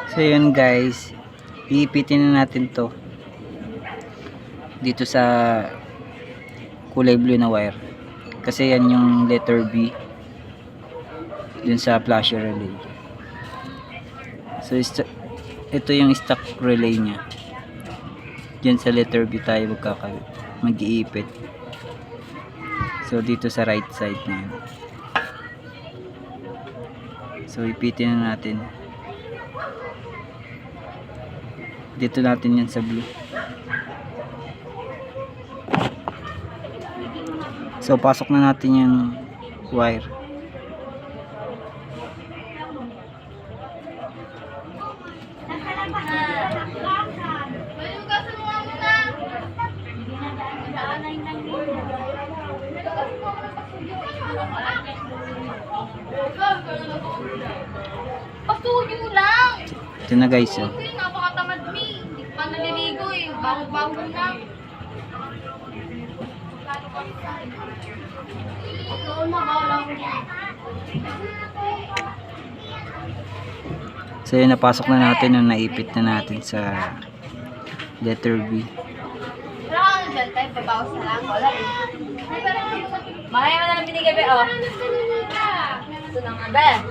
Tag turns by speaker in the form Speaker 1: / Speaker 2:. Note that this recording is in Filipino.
Speaker 1: So yun guys, iipitin na natin to dito sa kulay blue na wire, kasi yan yung letter B dun sa flasher relay. So ito yung stock relay nya, dyan sa letter B tayo mag-iipit. So dito sa right side na yun. So ipitin na natin dito natin yan sa blue. So pasok na natin yung wire.
Speaker 2: Pasuhin mo lang.
Speaker 1: Ito na guys, oh.
Speaker 2: Napakatamad mi. Hindi pa naliligo eh. Bago-bago na.
Speaker 1: So yun, napasok na natin yung naipit na natin sa letter B.
Speaker 2: Wala ka na dyan tayo. Babawas na lang. Wala eh. Makaya mo na lang binigay ba? Oh. Ito na nga ba?